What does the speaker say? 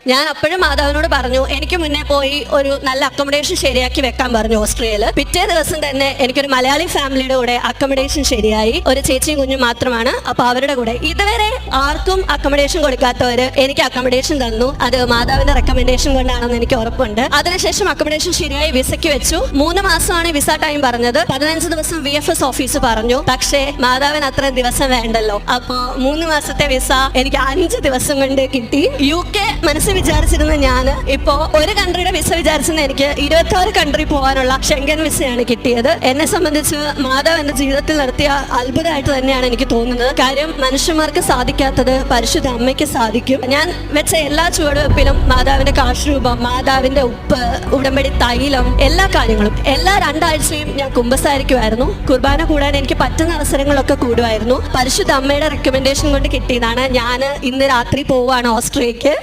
ഞാൻ അപ്പോഴും മാതാവിനോട് പറഞ്ഞു, എനിക്ക് മുന്നേ പോയി ഒരു നല്ല അക്കോമഡേഷൻ ശരിയാക്കി വെക്കാൻ പറഞ്ഞു ഓസ്ട്രേലിയയിൽ. പിറ്റേ ദിവസം തന്നെ എനിക്കൊരു മലയാളി ഫാമിലിയുടെ കൂടെ അക്കോമഡേഷൻ ശരിയായി. ഒരു ചേച്ചിയും കുഞ്ഞും മാത്രമാണ്. അപ്പൊ അവരുടെ കൂടെ ഇതുവരെ ആർക്കും അക്കോമഡേഷൻ കൊടുക്കാത്തവര് എനിക്ക് അക്കോമഡേഷൻ തന്നു. അത് മാതാവിന്റെ റെക്കമെൻഡേഷൻ കൊണ്ടാണെന്ന് എനിക്ക് ഉറപ്പുണ്ട്. അതിനുശേഷം അക്കോമഡേഷൻ ശരിയായി വിസയ്ക്ക് വെച്ചു. 3 മാസമാണ് വിസ ടൈം പറഞ്ഞത്. 15 ദിവസം VFS ഓഫീസ് പറഞ്ഞു. പക്ഷേ മാതാവിന് അത്രയും ദിവസം വേണ്ടല്ലോ. അപ്പോ 3 മാസത്തെ വിസ എനിക്ക് 5 ദിവസം കൊണ്ട് കിട്ടി. UK മനസ്സിൽ വിചാരിച്ചിരുന്ന ഞാൻ ഇപ്പോ ഒരു കൺട്രിയുടെ വിസ വിചാരിച്ചിരുന്ന എനിക്ക് 26 കൺട്രി പോകാനുള്ള ഷെങ്കൻ വിസയാണ് കിട്ടിയത്. എന്നെ സംബന്ധിച്ച് മാതാവ് എന്റെ ജീവിതത്തിൽ നടത്തിയ അത്ഭുതമായിട്ട് തന്നെയാണ് എനിക്ക് തോന്നുന്നത്. കാര്യം മനുഷ്യന്മാർക്ക് സാധിക്കാത്തത് പരിശുദ്ധ അമ്മയ്ക്ക് സാധിക്കും. ഞാൻ വെച്ച എല്ലാ ചുവടുവെപ്പിലും മാതാവിന്റെ കാശുരൂപം, മാതാവിന്റെ ഉപ്പ്, ഉടമ്പടി തൈലം, എല്ലാ കാര്യങ്ങളും എല്ലാ 2 ആഴ്ചയും ഞാൻ കുമ്പസാരിക്കുമായിരുന്നു. കുർബാന കൂടാൻ എനിക്ക് പറ്റുന്ന അവസരങ്ങളൊക്കെ കൂടുമായിരുന്നു. പരിശുദ്ധ അമ്മയുടെ റെക്കമെൻഡേഷൻ കൊണ്ട് കിട്ടിയതാണ്. ഞാൻ ഇന്ന് രാത്രി പോവാണ് ഓസ്ട്രേലിയക്ക്.